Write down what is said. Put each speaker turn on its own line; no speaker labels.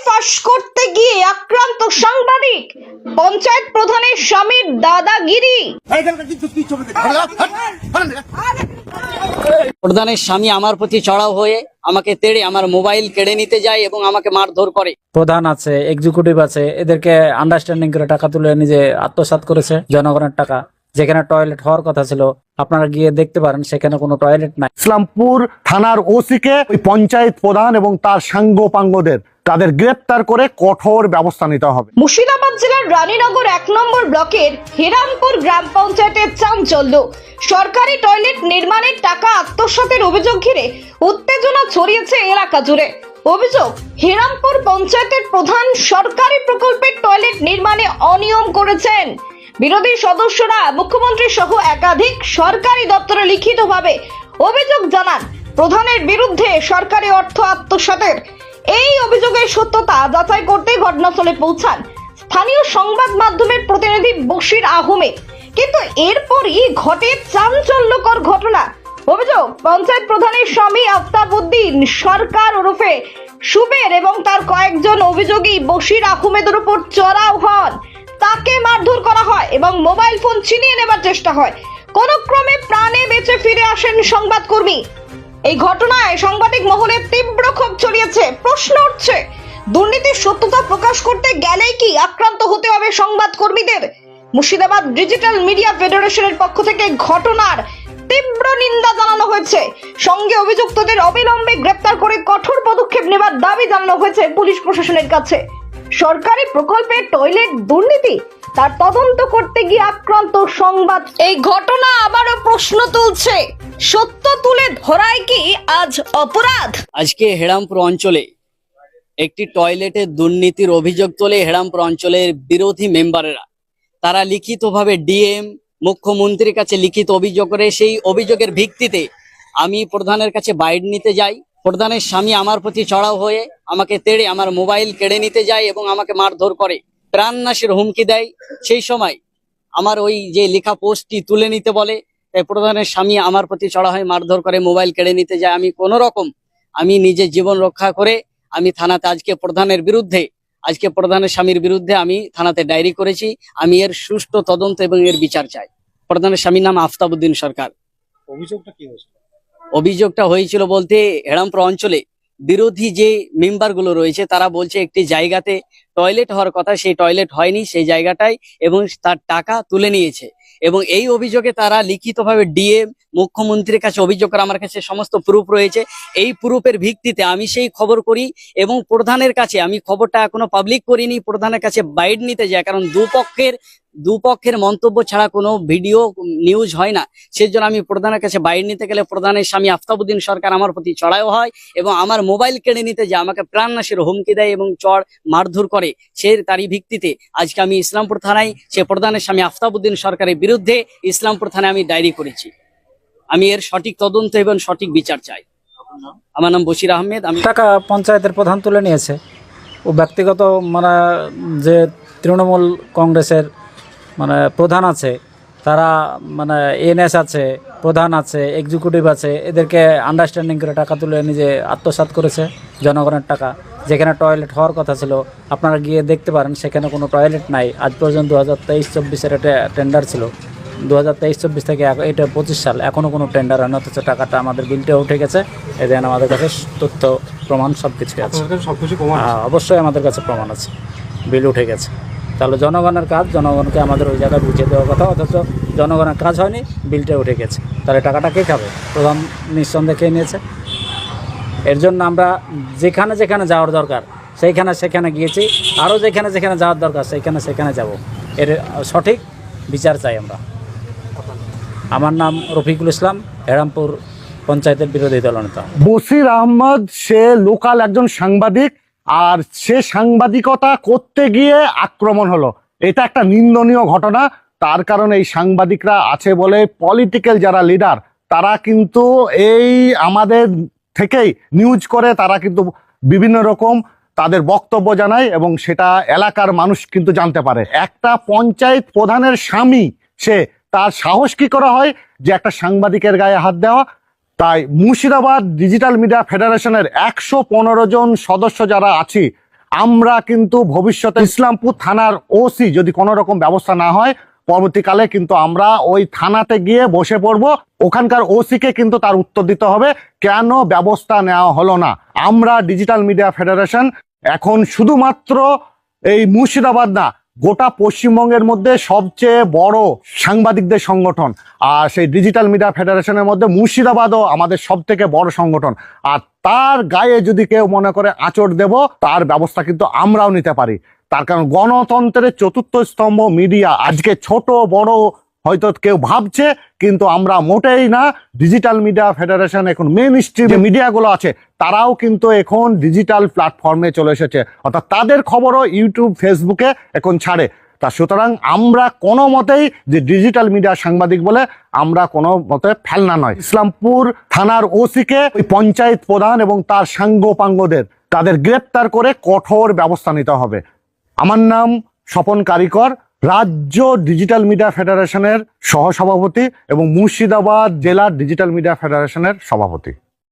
ফাঁস করতে গিয়ে আক্রান্ত সাংবাদিক, পঞ্চায়েত প্রধানের স্বামীর দাদাগিরি।
প্রধানের স্বামী আমার প্রতি চড়াও হয়ে আমাকে তেড়ে আমার মোবাইল কেড়ে নিতে যায় এবং আমাকে মারধর করে।
প্রধান আছে, এক্সিকিউটিভ আছে, এদেরকে আন্ডারস্ট্যান্ডিং করে টাকা তুলে নিজে আত্মসাৎ করেছে জনগণের টাকা। যেখানে টয়লেট হওয়ার কথা ছিল, আপনারা গিয়ে দেখতে পারেন সেখানে কোনো টয়লেট নাই।
ইসলামপুর থানার ওসিকে ওই পঞ্চায়েত প্রধান এবং তার সাঙ্গপাঙ্গদের তাদের গ্রেপ্তার করে কঠোর ব্যবস্থা নিতে হবে।
মুর্শিদাবাদ জেলার রানীনগর 1 নম্বর ব্লকের হিরামপুর গ্রাম পঞ্চায়েতের চাঞ্চল্য। সরকারি টয়লেট নির্মাণের টাকা আত্মসাতের অভিযোগ ঘিরে উত্তেজনা ছড়িয়েছে এলাকা জুড়ে। অভিযোগ, হিরামপুর পঞ্চায়েতের প্রধান সরকারি প্রকল্পের টয়লেট নির্মাণে অনিয়ম করেছেন। বিরোধী সদস্যরা মুখ্যমন্ত্রী সহ একাধিক সরকারি দপ্তরে লিখিতভাবে অভিযোগ জানান প্রধানের বিরুদ্ধে সরকারি অর্থ আত্মসাতের। এই অভিযোগের সত্যতা যাচাই করতে ঘটনাস্থলে পৌঁছান স্থানীয় সংবাদ মাধ্যমের প্রতিনিধি বশির আহমেদ। কিন্তু এরপরই ঘটে চাঞ্চল্যকর ঘটনা। অভিযোগ, পঞ্চায়েত প্রধানের স্বামী আফতাবউদ্দিন সরকার ওরফে সুবের এবং তার কয়েকজন অভিযোগী বশির আহমেদের উপর চড়াও হন। তাকে মারধর করা হয় এবং মোবাইল ফোন ছিনিয়ে নেবার চেষ্টা হয়। কোন ক্রমে প্রাণে বেঁচে ফিরে আসেন সংবাদকর্মী। এই ঘটনায় সাংবাদিক মহলে তীব্র ক্ষোভ ছড়িয়েছে। প্রশ্ন উঠছে, দুর্নীতির সত্যতা প্রকাশ করতে গেলেই কি আক্রান্ত হতে হবে সংবাদকর্মীদের? মুর্শিদাবাদ ডিজিটাল মিডিয়া ফেডারেশনের পক্ষ থেকে ঘটনার তীব্র নিন্দা জানানো হয়েছে। সঙ্গে অভিযুক্তদের অবিলম্বে গ্রেপ্তার করে কঠোর পদক্ষেপ নেবার দাবি জানানো হয়েছে পুলিশ প্রশাসনের কাছে। সরকারি প্রকল্পের টয়লেট দুর্নীতি, তার তদন্ত করতে গিয়ে আক্রান্ত সংবাদ। এই ঘটনা আবারও প্রশ্ন তুলছে, সত্য তুলে ধরাই কি আজ অপরাধ?
আজকে হেরামপুর অঞ্চলে একটি টয়লেটের দুর্নীতির অভিযোগ তোলে হেরামপুর অঞ্চলের বিরোধী মেম্বারেরা। তারা লিখিতভাবে ডিএম মুখ্যমন্ত্রীর কাছে লিখিত অভিযোগ করে সেই অভিযোগের ভিত্তিতে আমি প্রধানের কাছে বাইট নিতে যাই। প্রধানের স্বামী আমার প্রতি চড়াও হয়ে আমাকে তেড়ে আমার মোবাইল কেড়ে নিতে যায় এবং আমাকে মারধর করে, প্রাণনাশের হুমকি দেয়। সেই সময় আমার ওই যে লেখা পোস্টটি তুলে নিতে বলে, তাই প্রধানের স্বামী আমার প্রতি চড়া হয়ে মারধর করে মোবাইল কেড়ে নিতে যায়। আমি কোনো রকম নিজের জীবন রক্ষা করে আমি থানাতে আজকে প্রধানের স্বামীর বিরুদ্ধে আমি থানাতে ডায়েরি করেছি। আমি এর সুষ্ঠু তদন্ত এবং এর বিচার চাই। প্রধানের স্বামীর নাম আফতাবউদ্দিন সরকার।
অভিযোগটা কি হয়েছিল?
অভিযোগটা হয়েছিল বলতে, হেরামপুর অঞ্চলে বিরোধী যে মেম্বার গুলো রয়েছে তারা বলছে একটি জায়গাতে টয়লেট হওয়ার কথা, সেই টয়লেট হয়নি সেই জায়গাটায়, এবং তার টাকা তুলে নিয়েছে। এবং এই অভিযোগে তারা লিখিতভাবে ডিএম মুখ্যমন্ত্রীর কাছে অভিযোগ করে। আমার কাছে সমস্ত প্রুফ রয়েছে। এই প্রুফের ভিত্তিতে আমি সেই খবর করি এবং প্রধানের কাছে, আমি খবরটা এখনো পাবলিক করিনি, প্রধানের কাছে বাইট নিতে যাই। কারণ দুপক্ষের মন্তব্য ছাড়া কোনো ভিডিও নিউজ হয় না। সেজন্য আমি প্রধানের কাছে বাইট নিতে গেলে প্রধানের স্বামী আফতাবউদ্দিন সরকার আমার প্রতি চড়াও হয় এবং আমার মোবাইল কেড়ে নিতে যায়, আমাকে প্রাণনাশের হুমকি দেয় এবং মারধর করে। তারই ভিত্তিতে আজকে আমি ইসলামপুর থানায় সে প্রধানের স্বামী আফতাবউদ্দিন সরকারের বিরুদ্ধে ইসলামপুর থানায় আমি ডায়েরি করেছি। আমি এর সঠিক তদন্ত এবং সঠিক বিচার চাই। আমার নাম বশির আহমেদ। আমি
টাকা পঞ্চায়েতের প্রধান তুলে নিয়েছে। ও ব্যক্তিগত যে তৃণমূল কংগ্রেসের প্রধান আছে, তারা এনএস আছে, প্রধান আছে, এক্সিকিউটিভ আছে, এদেরকে আন্ডারস্ট্যান্ডিং করে টাকা তুলে নিজে আত্মসাৎ করেছে জনগণের টাকা। যেখানে টয়লেট হওয়ার কথা ছিল, আপনারা গিয়ে দেখতে পারেন সেখানে কোনো টয়লেট নাই। আজ পর্যন্ত 2023-24-এর একটা টেন্ডার ছিল, 2023-24 থেকে এটা 25 সাল, এখনও কোনো টেন্ডার হয় না, অথচ টাকাটা আমাদের বিলটা উঠে গেছে। এদের আমাদের কাছে তথ্য প্রমাণ সব কিছুই আছে। অবশ্যই আমাদের কাছে প্রমাণ আছে, বিল উঠে গেছে। তাহলে জনগণের কাজ, জনগণকে আমাদের ওই জায়গায় বুঝিয়ে দেওয়ার কথা, অথচ জনগণের কাজ হয়নি, বিলটা উঠে গেছে। তাহলে টাকাটা কে খাবে? প্রধান নিঃসন্দেহে খেয়ে নিয়েছে। এর জন্য আমরা যেখানে যেখানে যাওয়ার দরকার সেখানে গিয়েছি, আরও যেখানে যাওয়ার দরকার সেখানে যাব। এর সঠিক বিচার চাই আমরা। আমার নাম রফিকুল ইসলাম, হেরামপুর পঞ্চায়েতের বিরোধী দলনেতা।
বশির আহমদ সে লোকাল একজন সাংবাদিক, আর সে সাংবাদিকতা করতে গিয়ে আক্রমণ হলো। এটা একটা নিন্দনীয় ঘটনা। তার কারণে এই সাংবাদিকরা আছে বলে পলিটিক্যাল যারা লিডার তারা কিন্তু এই আমাদের থেকেই নিউজ করে, তারা কিন্তু বিভিন্ন রকম তাদের বক্তব্য জানায় এবং সেটা এলাকার মানুষ কিন্তু জানতে পারে। একটা পঞ্চায়েত প্রধানের স্বামী, সে তার সাহস কি করা হয় যে একটা সাংবাদিকের গায়ে হাত দেওয়া? তাই মুর্শিদাবাদ ডিজিটাল মিডিয়া ফেডারেশনের 115 জন সদস্য যারা আছি, আমরা কিন্তু ভবিষ্যতে ইসলামপুর থানার ওসি যদি কোনো রকম ব্যবস্থা না হয়, পরবর্তীকালে কিন্তু আমরা ওই থানাতে গিয়ে বসে পড়বো। ওখানকার ওসিকে কিন্তু তার উত্তর দিতে হবে কেন ব্যবস্থা নেওয়া হলো না। আমরা ডিজিটাল মিডিয়া ফেডারেশন এখন শুধুমাত্র এই মুর্শিদাবাদ না, গোটা পশ্চিমবঙ্গের মধ্যে সবচেয়ে বড় সাংবাদিকদের সংগঠন। আর সেই ডিজিটাল মিডিয়া ফেডারেশনের মধ্যে মুর্শিদাবাদও আমাদের সব থেকে বড় সংগঠন। আর তার গায়ে যদি কেউ মনে করে আঁচড় দেব, তার ব্যবস্থা কিন্তু আমরাও নিতে পারি। তার কারণ গণতন্ত্রের চতুর্থ স্তম্ভ মিডিয়া আজকে ছোট বড় হয়তো কেউ ভাবছে, কিন্তু আমরা মোটেই না। ডিজিটাল মিডিয়া ফেডারেশন এখন মেইন স্ট্রিম মিডিয়াগুলো আছে, তারাও কিন্তু এখন ডিজিটাল প্ল্যাটফর্মে চলে এসেছে, অর্থাৎ তাদের খবরও ইউটিউব ফেসবুকে এখন ছাড়ে। তা সুতরাং আমরা কোনো মতেই যে ডিজিটাল মিডিয়া সাংবাদিক বলে আমরা কোনো মতে ফেলনা নয়। ইসলামপুর থানার ওসিকে ওই পঞ্চায়েত প্রধান এবং তার সাঙ্গপাঙ্গদের তাদের গ্রেপ্তার করে কঠোর ব্যবস্থা নিতে হবে। আমার নাম স্বপন কারিকর, রাজ্য ডিজিটাল মিডিয়া ফেডারেশনের সহসভাপতি এবং মুর্শিদাবাদ জেলার ডিজিটাল মিডিয়া ফেডারেশনের সভাপতি।